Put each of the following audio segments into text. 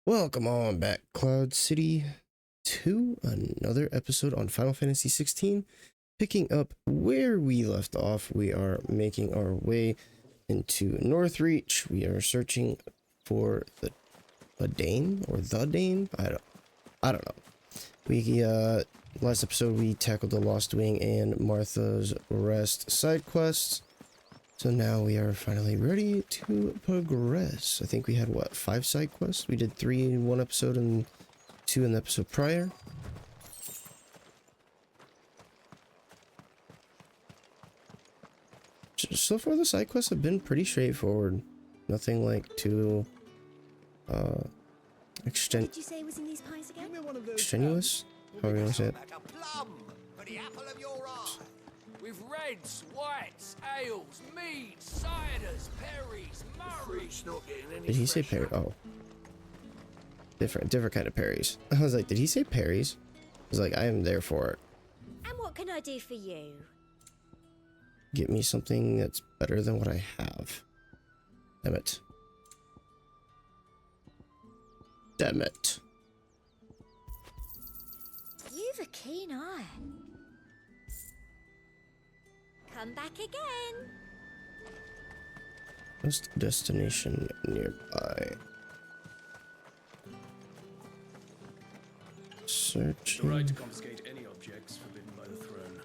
Welcome on back, Cloud City, to another episode on Final Fantasy XVI. Picking up where we left off, we are making our way into Northreach. We are searching for the Dane or the Dane. I don't know. We last episode we tackled the Lost Wing and Martha's Rest side quests. So now we are finally ready to progress. I think we had, what, 5 side quests? We did 3 in one episode and 2 in the episode prior. So far the side quests have been pretty straightforward. Nothing like too Did you say it was in these pies again? strenuous? How are we gonna say it? Like a plum for the apple of your eye. With reds, whites, ales, meads, ciders, perries, murrays. Did he say Perry? Oh. Different kind of Perrys. I was like, did he say Perrys? I was like, I am there for it. And what can I do for you? Get me something that's better than what I have. Damn it. Damn it. You've a keen eye. Come back again. What's the destination nearby? Searching. The right to confiscate any objects forbidden by the throne.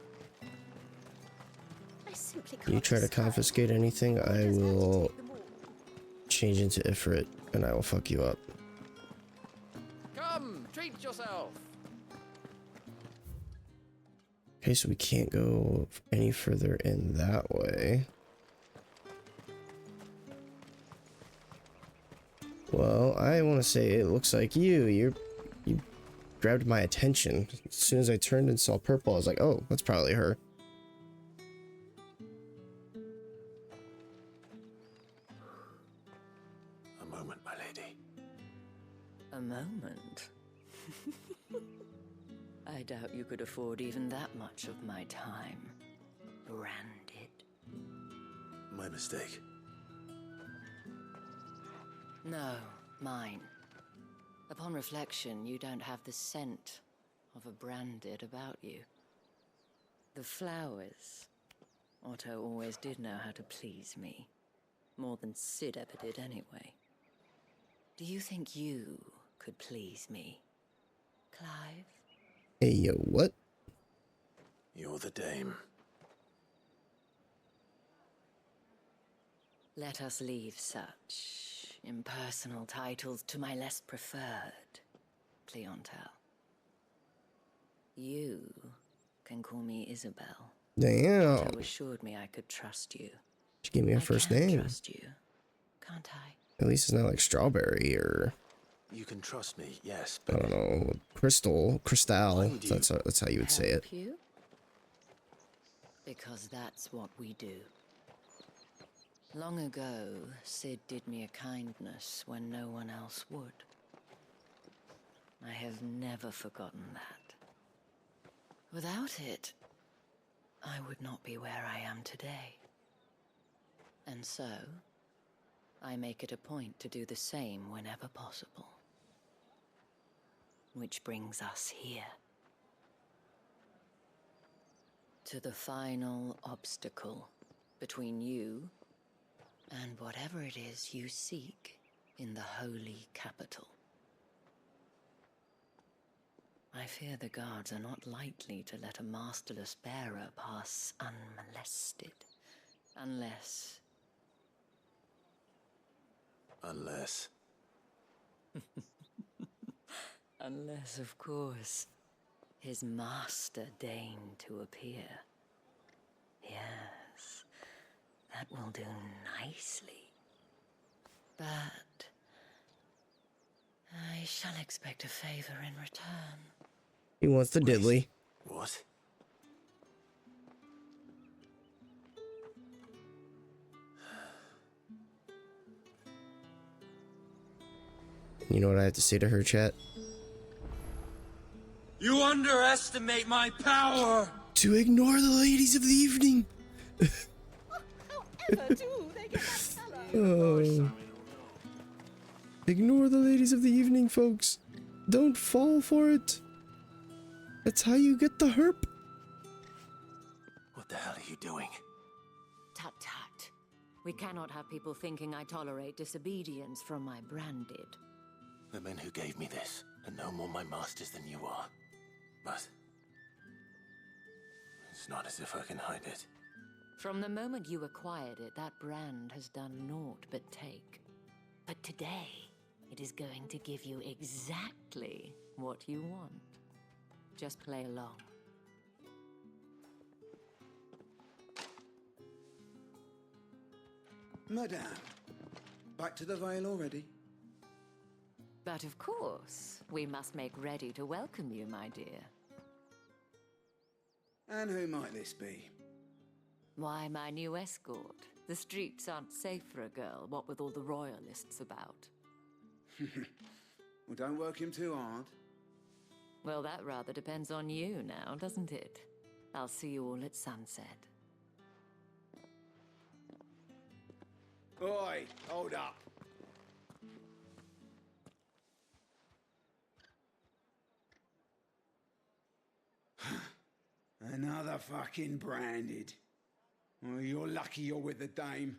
I simply can't. You try to decide. confiscate anything, I Does have to will take them all. change into Ifrit and I will fuck you up. Come, treat yourself. Okay, so we can't go any further in that way. Well, I want to say it looks like you grabbed my attention. As soon as I turned and saw purple, I was like, oh, that's probably her. A moment, my lady. A moment? I doubt you could afford even that much of my time. Branded. My mistake. No, mine. Upon reflection, you don't have the scent of a branded about you. The flowers. Otto always did know how to please me. More than Sid ever did anyway. Do you think you could please me, Clive? Hey, yo, what? You're the dame. Let us leave such impersonal titles to my less preferred clientele. You can call me Isabel. Damn. Otto assured me I could trust you. She gave me her I first can name. trust you, can't I? At least it's not like Strawberry or, You can trust me, yes, I but don't know, Crystal. Why would you that's how you would say it. Help you? Because that's what we do. Long ago, Sid did me a kindness when no one else would. I have never forgotten that. Without it, I would not be where I am today. And so, I make it a point to do the same whenever possible. Which brings us here. To the final obstacle between you and whatever it is you seek in the holy capital. I fear the guards are not likely to let a masterless bearer pass unmolested. Unless... Unless, of course, his master deigned to appear. Yes, that will do nicely. But I shall expect a favor in return. He wants the diddly. what? You know what I have to say to her, chat? You underestimate my power! To ignore the ladies of the evening. However do they get that color? Oh. Ignore the ladies of the evening, folks. Don't fall for it. That's how you get the herp. What the hell are you doing? Tut tut. We cannot have people thinking I tolerate disobedience from my branded. The men who gave me this are no more my masters than you are. But it's not as if I can hide it. From the moment you acquired it, that brand has done naught but take. But today, it is going to give you exactly what you want. Just play along. Madame, back to the Vale already? But of course, we must make ready to welcome you, my dear. And who might this be? Why, my new escort. The streets aren't safe for a girl, what with all the royalists about. Well, don't work him too hard. Well, that rather depends on you now, doesn't it? I'll see you all at sunset. Oi, hold up. Another fucking branded. Oh, you're lucky you're with the dame.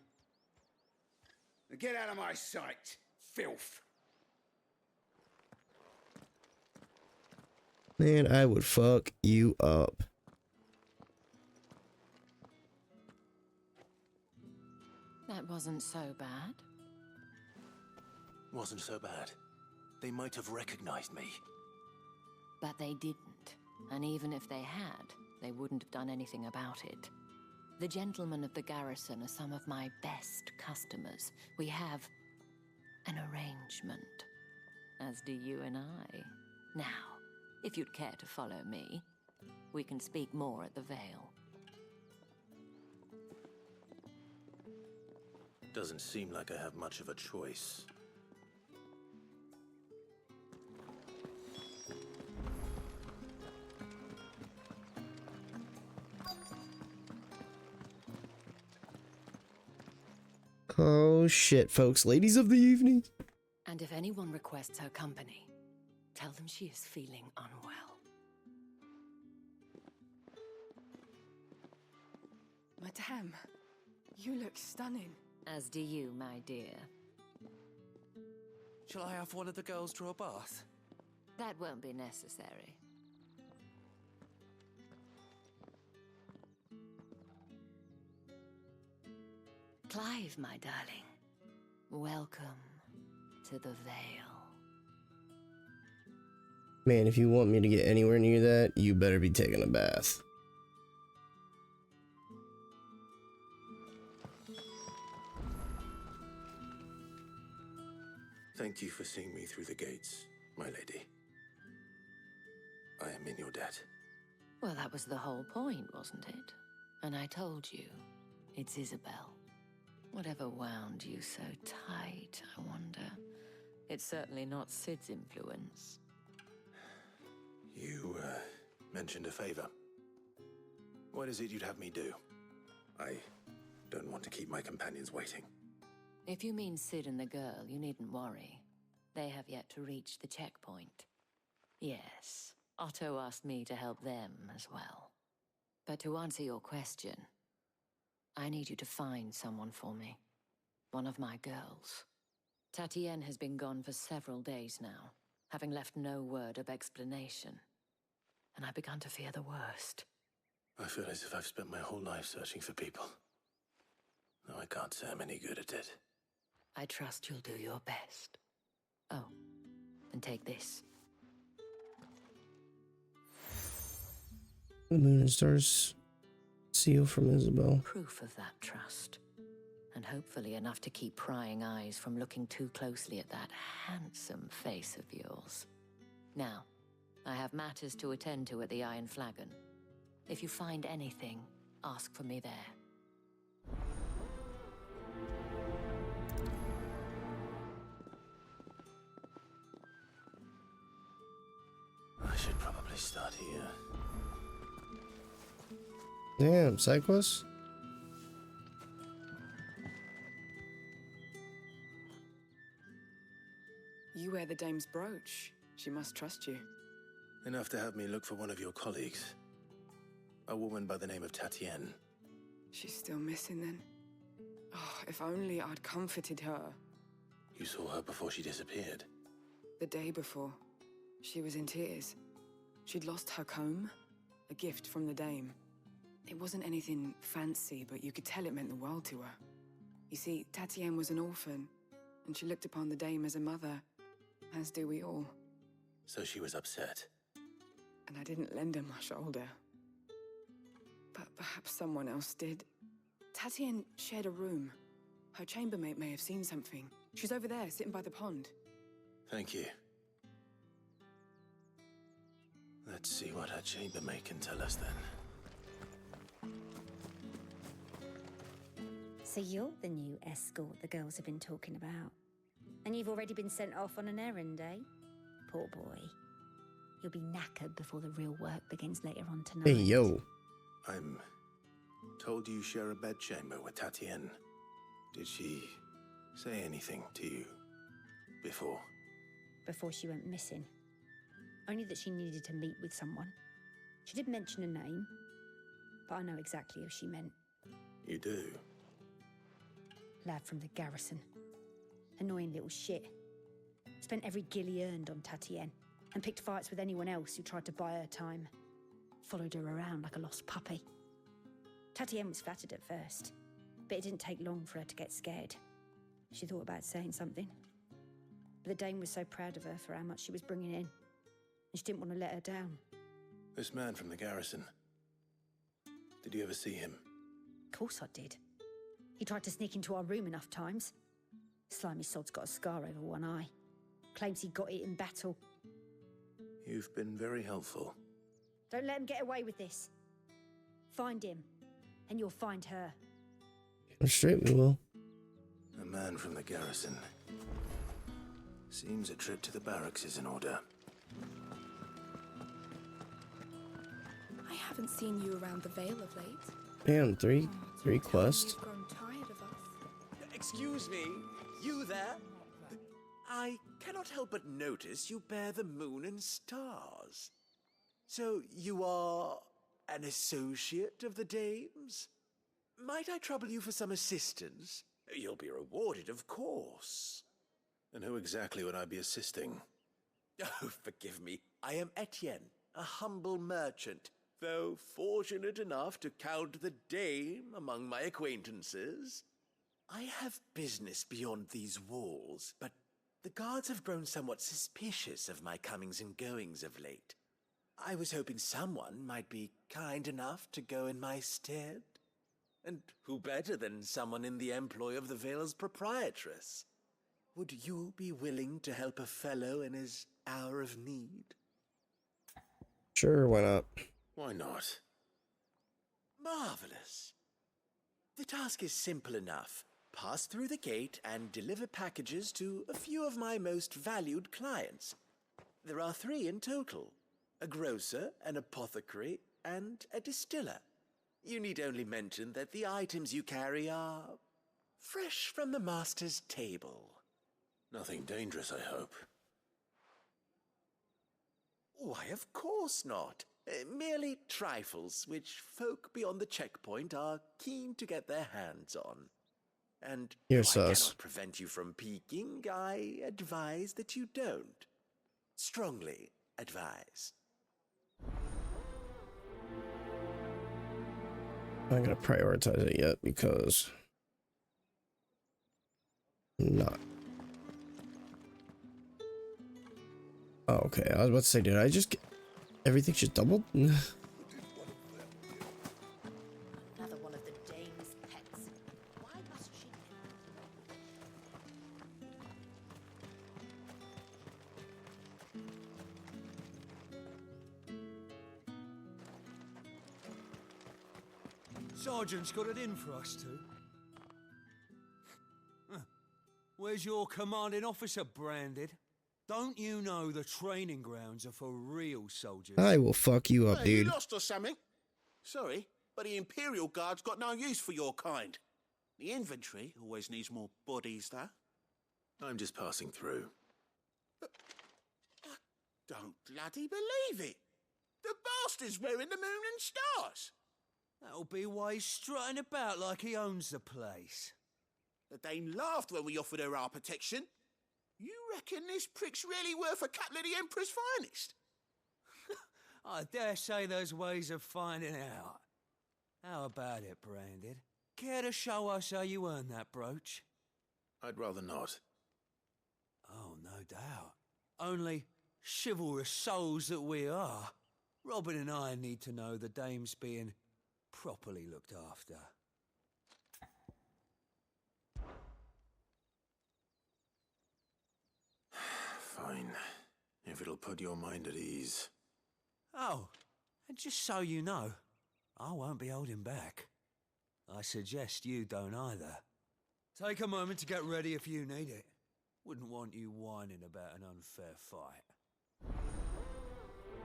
Now get out of my sight, filth. Man, I would fuck you up. That wasn't so bad. Wasn't so bad. They might have recognized me. But they didn't. And even if they had, they wouldn't have done anything about it. The gentlemen of the garrison are some of my best customers. We have an arrangement. As do you and I. Now, if you'd care to follow me, we can speak more at the Vale. Doesn't seem like I have much of a choice. Oh shit, folks. Ladies of the evening. And if anyone requests her company, tell them she is feeling unwell. Madame, you look stunning. As do you, my dear. Shall I have one of the girls draw a bath? That won't be necessary. Clive, my darling. Welcome to the Vale. Man, if you want me to get anywhere near that, you better be taking a bath. Thank you for seeing me through the gates, my lady. I am in your debt. Well, that was the whole point, wasn't it? And I told you, it's Isabel. Whatever wound you so tight, I wonder. It's certainly not Sid's influence. You, mentioned a favor. What is it you'd have me do? I don't want to keep my companions waiting. If you mean Sid and the girl, you needn't worry. They have yet to reach the checkpoint. Yes, Otto asked me to help them as well. But to answer your question, I need you to find someone for me. One of my girls. Tatienne has been gone for several days now, having left no word of explanation. And I've begun to fear the worst. I feel as if I've spent my whole life searching for people. Though I can't say I'm any good at it. I trust you'll do your best. Oh, and take this. The moon and stars seal from Isabel. Proof of that trust. And hopefully enough to keep prying eyes from looking too closely at that handsome face of yours. Now, I have matters to attend to at the Iron Flagon. If you find anything, ask for me there. I should probably start here. Damn, side quest? wear the dame's brooch. She must trust you. Enough to have me look for one of your colleagues. A woman by the name of Tatienne. She's still missing then. Oh, if only I'd comforted her. You saw her before she disappeared. The day before, she was in tears. She'd lost her comb, a gift from the dame. It wasn't anything fancy, but you could tell it meant the world to her. You see, Tatienne was an orphan, and she looked upon the dame as a mother, as do we all. So she was upset. And I didn't lend her my shoulder. But perhaps someone else did. Tatienne shared a room. Her chambermaid may have seen something. She's over there, sitting by the pond. Thank you. Let's see what her chambermaid can tell us then. So you're the new escort the girls have been talking about. And you've already been sent off on an errand, eh? Poor boy. You'll be knackered before the real work begins later on tonight. Hey, yo. I'm told you share a bedchamber with Tatienne. Did she say anything to you before? Before she went missing. Only that she needed to meet with someone. She did mention a name, but I know exactly who she meant. You do? Lad from the garrison. Annoying little shit. Spent every guil he earned on Tatienne, and picked fights with anyone else who tried to buy her time. Followed her around like a lost puppy. Tatienne was flattered at first, but it didn't take long for her to get scared. She thought about saying something. But the dame was so proud of her for how much she was bringing in, and she didn't want to let her down. This man from the garrison. Did you ever see him? Of course I did. He tried to sneak into our room enough times. Slimy sod's got a scar over one eye. Claims he got it in battle. You've been very helpful. Don't let him get away with this. Find him, and you'll find her. Straight we will. A man from the garrison. Seems a trip to the barracks is in order. I haven't seen you around the Vale of late. Damn, three quests. You've grown tired of us. Excuse me, you there? I cannot help but notice you bear the moon and stars. So you are an associate of the dame's? Might I trouble you for some assistance? You'll be rewarded, of course. And who exactly would I be assisting? Oh, forgive me. I am Etienne, a humble merchant, though fortunate enough to count the dame among my acquaintances. I have business beyond these walls, but the guards have grown somewhat suspicious of my comings and goings of late. I was hoping someone might be kind enough to go in my stead. And who better than someone in the employ of the Vale's proprietress? Would you be willing to help a fellow in his hour of need? Sure, why not? Why not? Marvelous. The task is simple enough. Pass through the gate and deliver packages to a few of my most valued clients. There are 3 in total. A grocer, an apothecary, and a distiller. You need only mention that the items you carry are fresh from the master's table. Nothing dangerous, I hope. Why, of course not. Merely trifles which folk beyond the checkpoint are keen to get their hands on. And You're though I sus. cannot prevent you from peeking, I advise that you don't. Strongly advise. I'm not gonna prioritize it yet because I'm not. Oh, okay. I was about to say, did I just get everything just doubled? Another one of the dame's pets. Why must she? Sergeant's got it in for us two. Where's your commanding officer branded? Don't you know the training grounds are for real soldiers? I will fuck you up, You dude. lost or something? Sorry, but the Imperial Guard's got no use for your kind. The infantry always needs more bodies, though. I'm just passing through. bloody believe it. The bastard's wearing the moon and stars. That'll be why he's strutting about like he owns the place. The Dane laughed when we offered her our protection. You reckon this prick's really worth a couple of the Emperor's finest? I dare say there's ways of finding out. How about it, Branded? Care to show us how you earned that brooch? I'd rather not. Oh, no doubt. Only, chivalrous souls that we are, Robin and I need to know the dame's being properly looked after. Fine. If it'll put your mind at ease. Oh, and just so you know, I won't be holding back. I suggest you don't either. Take a moment to get ready if you need it. Wouldn't want you whining about an unfair fight.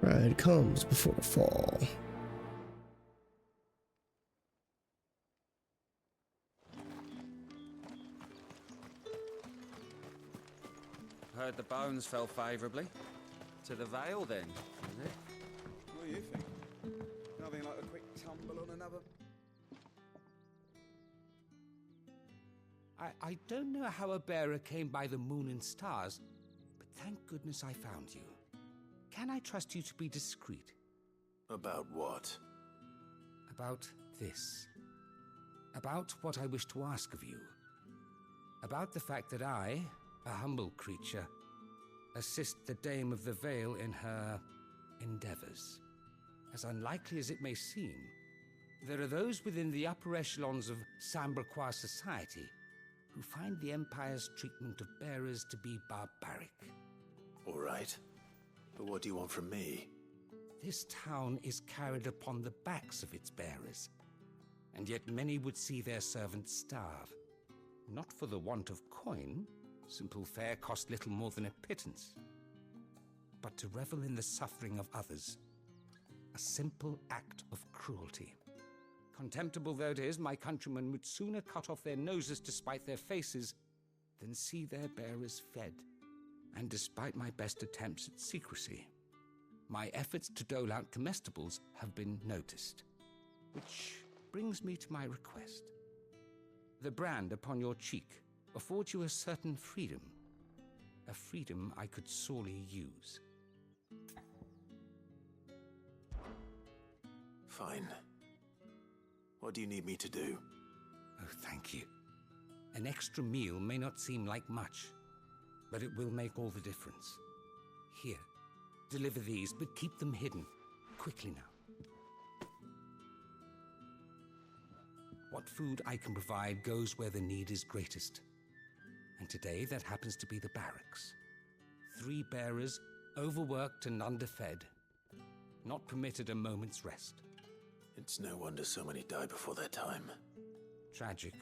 Pride comes before a fall. Heard the bones fell favourably. To the Vale, then, is it? What do you think? Nothing like a quick tumble on another. I don't know how a bearer came by the moon and stars, but thank goodness I found you. Can I trust you to be discreet? About what? About this. About what I wish to ask of you. About the fact that I, a humble creature, assist the Dame of the Vale in her endeavors. As unlikely as it may seem, there are those within the upper echelons of Sambraquois society who find the Empire's treatment of bearers to be barbaric. All right. But what do you want from me? This town is carried upon the backs of its bearers, and yet many would see their servants starve. Not for the want of coin, simple fare cost little more than a pittance, but to revel in the suffering of others, a simple act of cruelty. Contemptible though it is, my countrymen would sooner cut off their noses to spite their faces than see their bearers fed. And despite my best attempts at secrecy, my efforts to dole out comestibles have been noticed. Which brings me to my request. The brand upon your cheek affords you a certain freedom, a freedom I could sorely use. Fine. What do you need me to do? Oh, thank you. An extra meal may not seem like much, but it will make all the difference. Here, deliver these, but keep them hidden. Quickly now. What food I can provide goes where the need is greatest. And today that happens to be the barracks. 3 bearers, overworked and underfed, not permitted a moment's rest. It's no wonder so many die before their time. Tragic,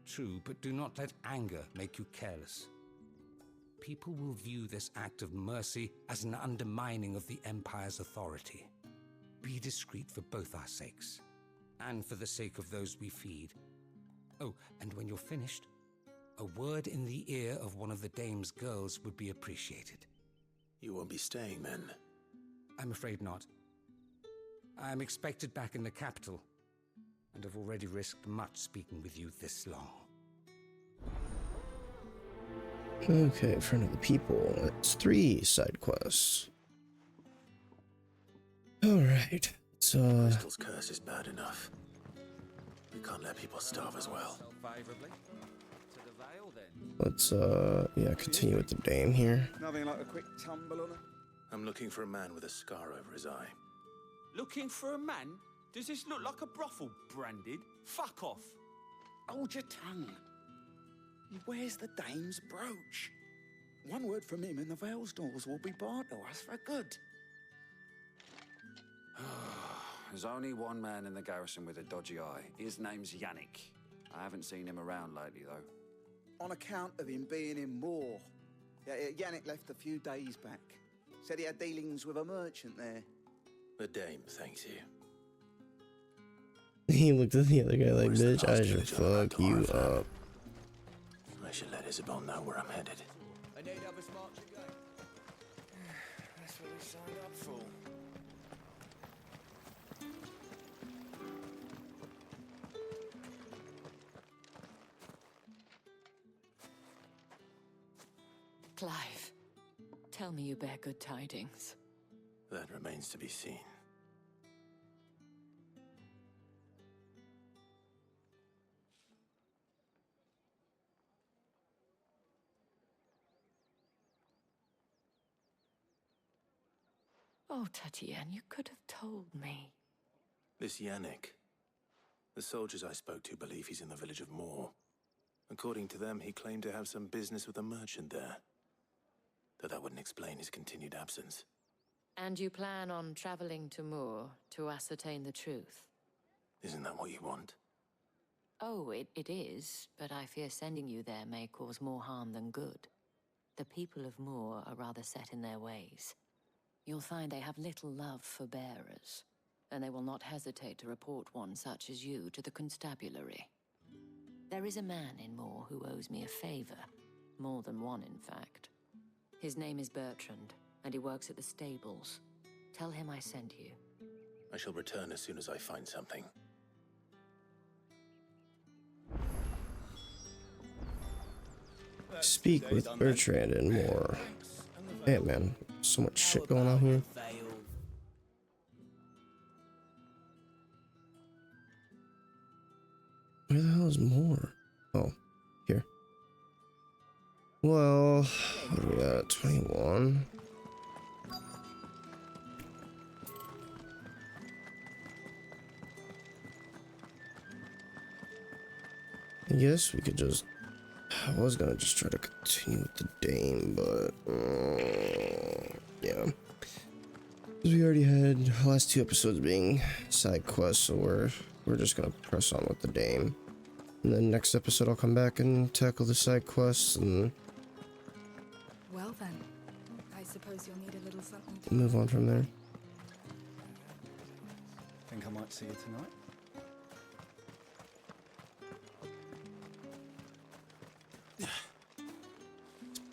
true, but do not let anger make you careless. People will view this act of mercy as an undermining of the Empire's authority. Be discreet for both our sakes, and for the sake of those we feed. Oh, and when you're finished, a word in the ear of one of the Dame's girls would be appreciated. You won't be staying then? I'm afraid not. I'm expected back in the capital, and have already risked much speaking with you this long. Okay, friend of the people. That's 3 side quests. Alright, Crystal's curse is bad enough. We can't let people starve as well. Let's yeah, continue with the Dame here. Nothing like a quick tumble on her. I'm looking for a man with a scar over his eye. Looking for a man? Does this look like a brothel, Branded? Fuck off. Hold your tongue. Where's the Dame's brooch? One word from him and the Vale's doors will be barred to us for good. There's only one man in the garrison with a dodgy eye. His name's Yannick. I haven't seen him around lately, though. On account of him being in war. Yeah, Yannick left a few days back. Said he had dealings with a merchant there. The Dame thanks you. He looked at the other guy like, Where's the bitch, last I should village I'm about fuck to you orphan? up. I should let Isabel know where I'm headed. I need other sparks again. That's what they say. signed up for? Clive, tell me you bear good tidings. That remains to be seen. Oh, Tatienne, you could have told me. This Yannick. The soldiers I spoke to believe he's in the village of Moor. According to them, he claimed to have some business with a merchant there. Though that wouldn't explain his continued absence. And you plan on traveling to Moor to ascertain the truth? Isn't that what you want? Oh, it is, but I fear sending you there may cause more harm than good. The people of Moor are rather set in their ways. You'll find they have little love for bearers, and they will not hesitate to report one such as you to the constabulary. There is a man in Moor who owes me a favor. More than one, in fact. His name is Bertrand, and he works at the stables. Tell him I sent you. I shall return as soon as I find something. Speak with Bertrand and more. Damn, man. So much shit going on here. Where the hell is more? Oh, here. Well, what do we got? 21. I guess we could just... I was gonna just try to continue with the Dame, but... yeah. Because we already had the last 2 episodes being side quests, so we're just gonna press on with the Dame. And then next episode I'll come back and tackle the side quests and... Well then, I suppose you'll need a little something to move on from there. Think I might see you tonight?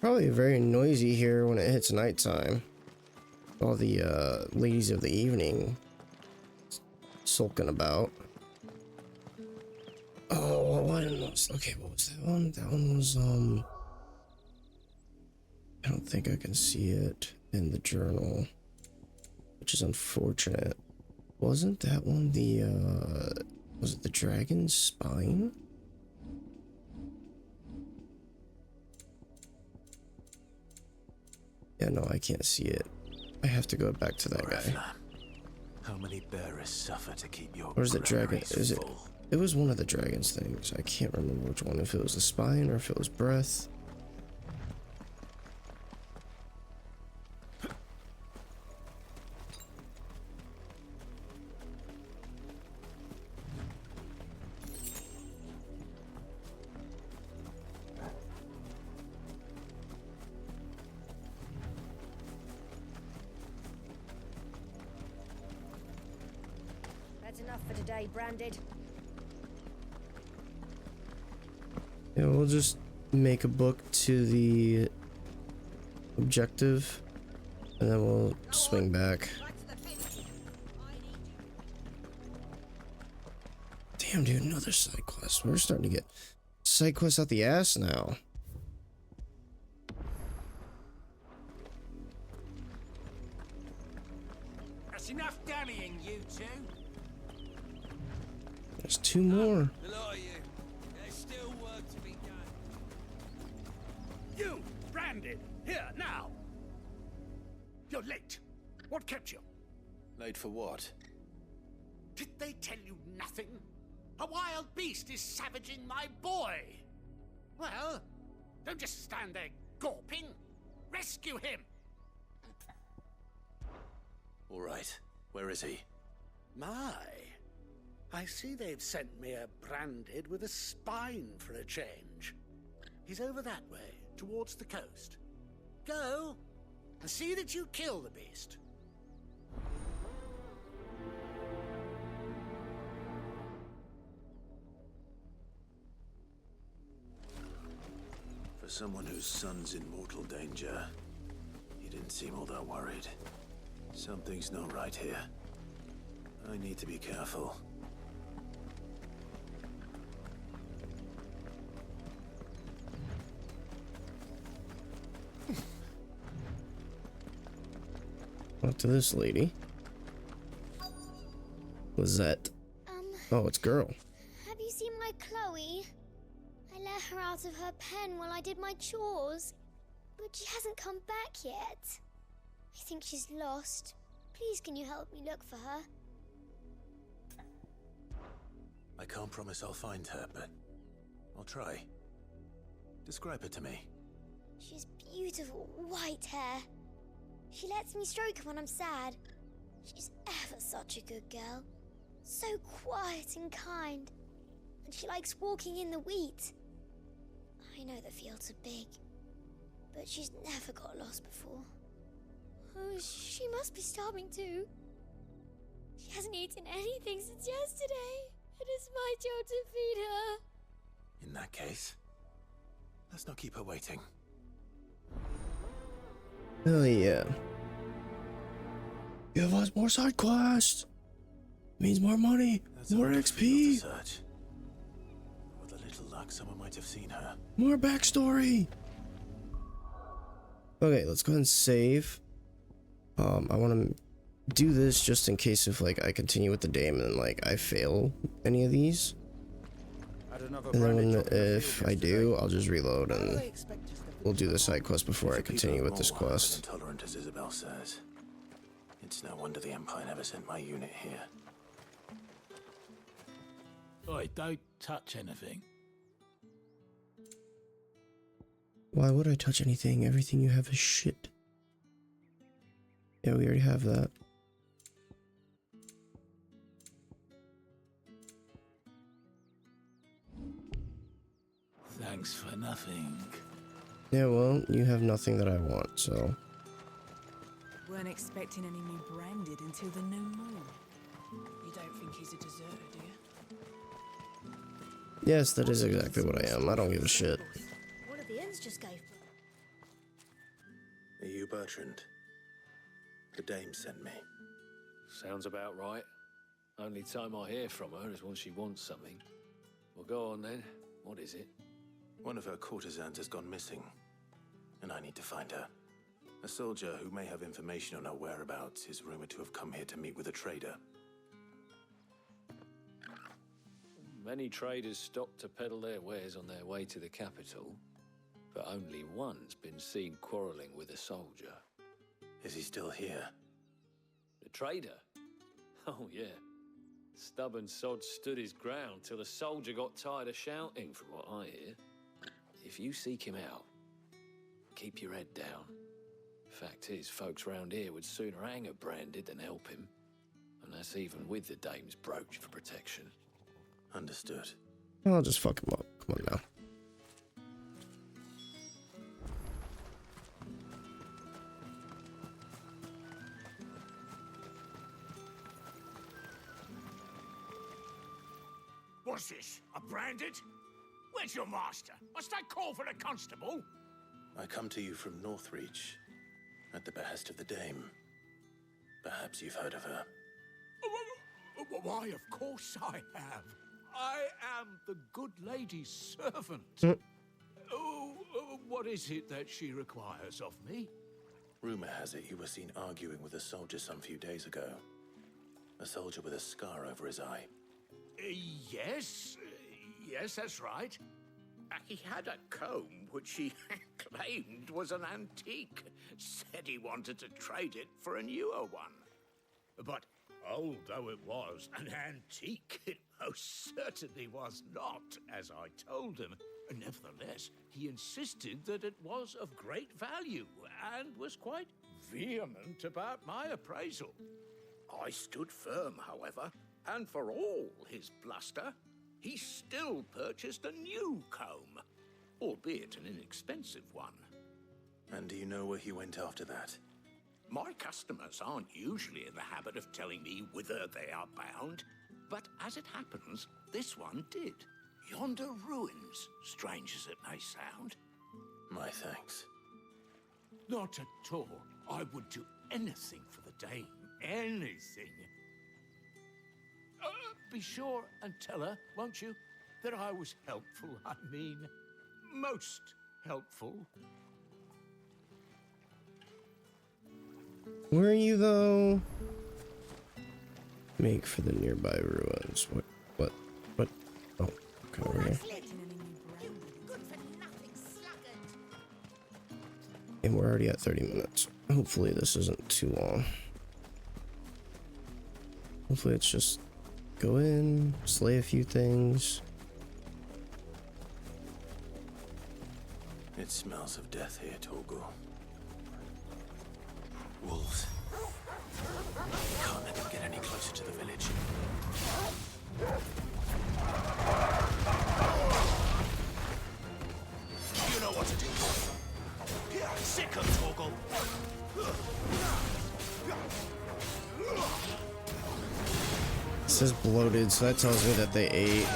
Probably very noisy here when it hits nighttime. All the ladies of the evening sulking about. Oh, what was... okay, what was that one? That one was, I don't think I can see it in the journal, which is unfortunate. Wasn't that one the, was it the dragon's spine? Yeah, no, I can't see it. I have to go back to that guy. How many bearers suffer to keep your... Where's the dragon? Is it? full? It was one of the dragon's things. I can't remember which one. If it was the spine or if it was breath. That's enough for today, Branded. Yeah, we'll just make a book to the objective, and then we'll swing back. Damn, dude, another side quest. We're starting to get side quests out the ass now. That's enough dallying, you two. There's 2 more. The lot of you. There's still work to be done. You, Branded, here, now! You're late. What kept you? Late for what? Did they tell you nothing? A wild beast is savaging my boy. Well, don't just stand there gawping. Rescue him. All right. Where is he? My, I see they've sent me a Branded with a spine for a change. He's over that way, towards the coast. Go, and see that you kill the beast. For someone whose son's in mortal danger, he didn't seem all that worried. Something's not right here. I need to be careful. Talk to this lady. Lizette. Oh, it's girl. Have you seen my Chloe? I let her out of her pen while I did my chores, but she hasn't come back yet. I think she's lost. Please, can you help me look for her? I can't promise I'll find her, but I'll try. Describe her to me. She's beautiful white hair. She lets me stroke her when I'm sad. She's ever such a good girl. So quiet and kind. And she likes walking in the wheat. I know the fields are big, but she's never got lost before. Oh, she must be starving too. She hasn't eaten anything since yesterday. It is my job to feed her. In that case, let's not keep her waiting. Hell yeah. Give us more side quests. Means more money, more XP. Search. With a little luck, someone might have seen her. More backstory. Okay, let's go ahead and save. I want to do this just in case if like I continue with the dame and like I fail any of these. And then if I do, I'll just reload and we'll do the side quest before I continue with this quest. Intolerant, as Isabel says. It's no wonder the Empire never sent my unit here. Oi, don't touch anything. Why would I touch anything? Everything you have is shit. Yeah, we already have that. Thanks for nothing. Yeah, well, you have nothing that I want, so. Weren't expecting any new branded until the new moon. You don't think he's a deserter, do you? Yes, that is exactly what I am. I don't give a shit. What did the ends just go? Are you Bertrand? The dame sent me. Sounds about right. Only time I hear from her is when she wants something. Well, go on then. What is it? One of her courtesans has gone missing, and I need to find her. A soldier who may have information on her whereabouts is rumored to have come here to meet with a trader. Many traders stop to peddle their wares on their way to the capital, but only one's been seen quarreling with a soldier. Is he still here? The trader? Oh, yeah. Stubborn sod stood his ground till the soldier got tired of shouting, from what I hear. If you seek him out, keep your head down. Fact is, folks round here would sooner hang a branded than help him. And that's even with the dame's brooch for protection. Understood. I'll just fuck him up. Come on now. What's this? A branded? Where's your master? Must I call for a constable? I come to you from Northreach, at the behest of the dame. Perhaps you've heard of her. Why, of course I have. I am the good lady's servant. What is it that she requires of me? Rumor has it you were seen arguing with a soldier some few days ago. A soldier with a scar over his eye. Yes, that's right. He had a comb which he claimed was an antique. Said he wanted to trade it for a newer one. But old though it was, an antique it most certainly was not, as I told him. Nevertheless, he insisted that it was of great value and was quite vehement about my appraisal. I stood firm, however, and for all his bluster, he still purchased a new comb, albeit an inexpensive one. And do you know where he went after that? My customers aren't usually in the habit of telling me whither they are bound, but as it happens, this one did. Yonder ruins, strange as it may sound. My thanks. Not at all. I would do anything for the dame anything. Be sure and tell her, won't you, that I was helpful. I mean, most helpful. Where are you, though? Make for the nearby ruins. What? Oh, okay, over here. And we're already at 30 minutes. Hopefully this isn't too long. Hopefully it's just go in, slay a few things. It smells of death here, Torgal. Wolves. We can't let them get any closer to the village. You know what to do. Sick of Torgal. It says bloated, so that tells me that they ate.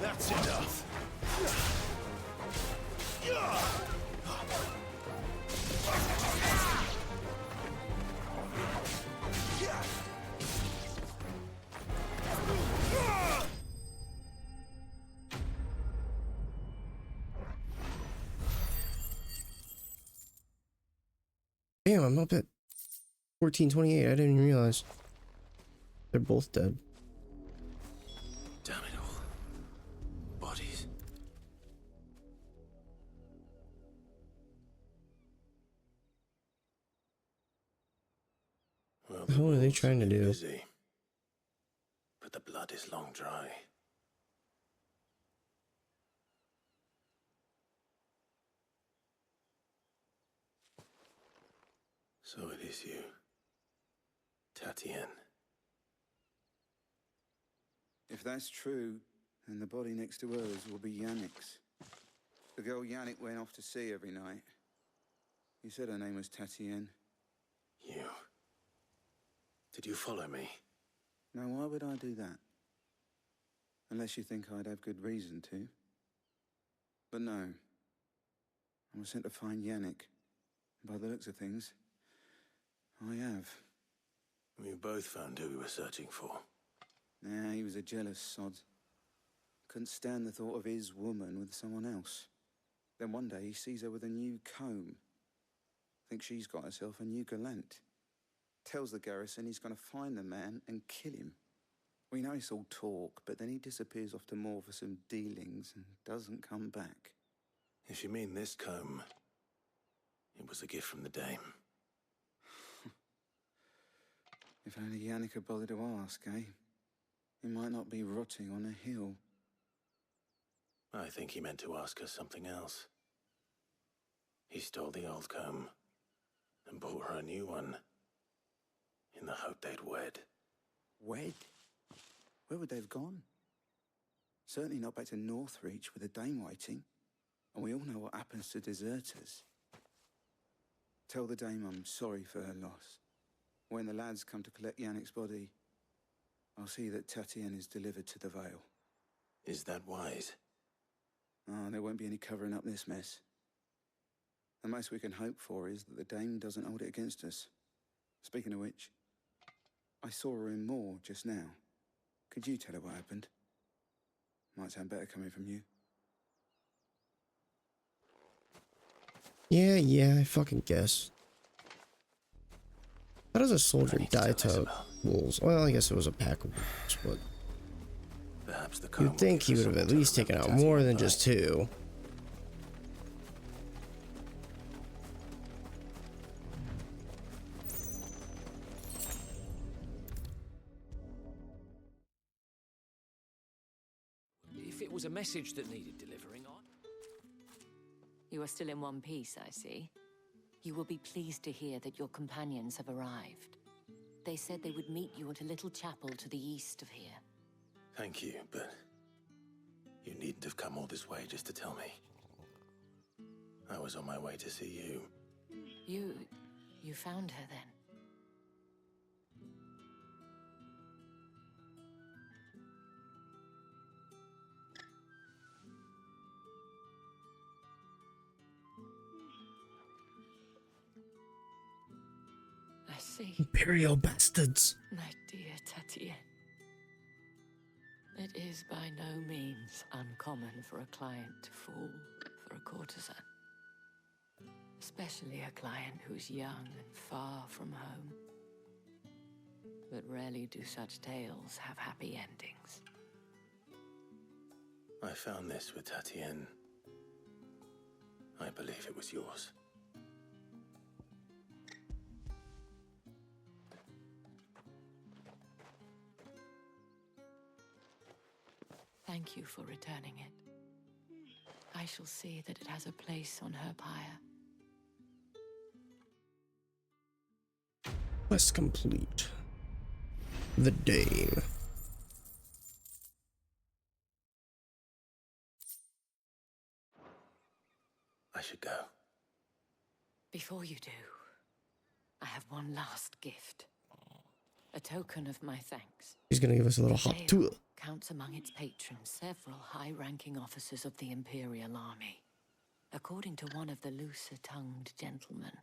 That's enough. Damn, I'm up at 1428. I didn't even realize. They're both dead. Damn it all. Bodies. Well, the What are they wolves trying to have been do? busy, but the blood is long dry. So it is you, Tatien. If that's true, then the body next to hers will be Yannick's. The girl Yannick went off to sea every night. You said her name was Tatien. You. Did you follow me? Now, why would I do that? Unless you think I'd have good reason to. But no. I was sent to find Yannick. By the looks of things, I have. We both found who we were searching for. Nah, he was a jealous sod. Couldn't stand the thought of his woman with someone else. Then one day he sees her with a new comb. Thinks she's got herself a new gallant. Tells the garrison he's going to find the man and kill him. We know it's all talk, but then he disappears off to Moor for some dealings and doesn't come back. If you mean this comb, it was a gift from the dame. If only Yannick had bothered to ask, eh? He might not be rotting on a hill. I think he meant to ask her something else. He stole the old comb and bought her a new one in the hope they'd wed. Wed? Where would they have gone? Certainly not back to Northreach with a dame waiting. And we all know what happens to deserters. Tell the dame I'm sorry for her loss. When the lads come to collect Yannick's body, I'll see that Tatien is delivered to the Vale. Is that wise? Ah, there won't be any covering up this mess. The most we can hope for is that the dame doesn't hold it against us. Speaking of which, I saw her in Moor just now. Could you tell her what happened? Might sound better coming from you. Yeah, I fucking guess. How does a soldier die to wolves? Well, I guess it was a pack of wolves, but Perhaps the comb you'd think he would have at least taken out more than just two. If it was a message that needed delivering on. You are still in one piece, I see. You will be pleased to hear that your companions have arrived. They said they would meet you at a little chapel to the east of here. Thank you, but you needn't have come all this way just to tell me. I was on my way to see you. You found her then? see. Imperial bastards. My dear Tatien. It is by no means uncommon for a client to fall for a courtesan. Especially a client who's young and far from home. But rarely do such tales have happy endings. I found this with Tatien. I believe it was yours. Thank you for returning it. I shall see that it has a place on her pyre. Quest complete. The Dame. I should go. Before you do, I have one last gift. A token of my thanks. He's gonna give us a little hot tour. Counts among its patrons several high-ranking officers of the Imperial Army. According to one of the looser-tongued gentlemen,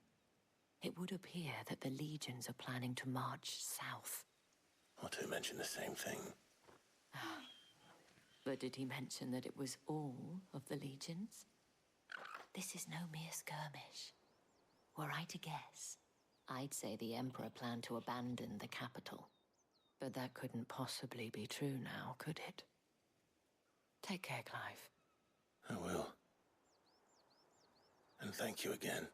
it would appear that the legions are planning to march south. Or to mention the same thing. But did he mention that it was all of the legions? This is no mere skirmish. Were I to guess, I'd say the Emperor planned to abandon the capital. But that couldn't possibly be true now, could it? Take care, Clive. I will. And thank you again.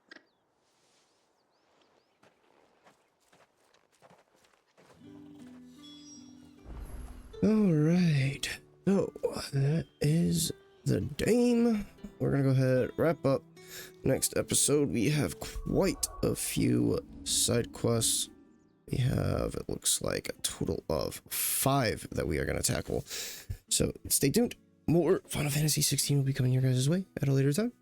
Alright. So, that is the Dame. We're gonna go ahead, wrap up. Next episode, we have quite a few side quests. We have, it looks like, a total of 5 that we are going to tackle. So stay tuned. More Final Fantasy 16 will be coming your guys' way at a later time.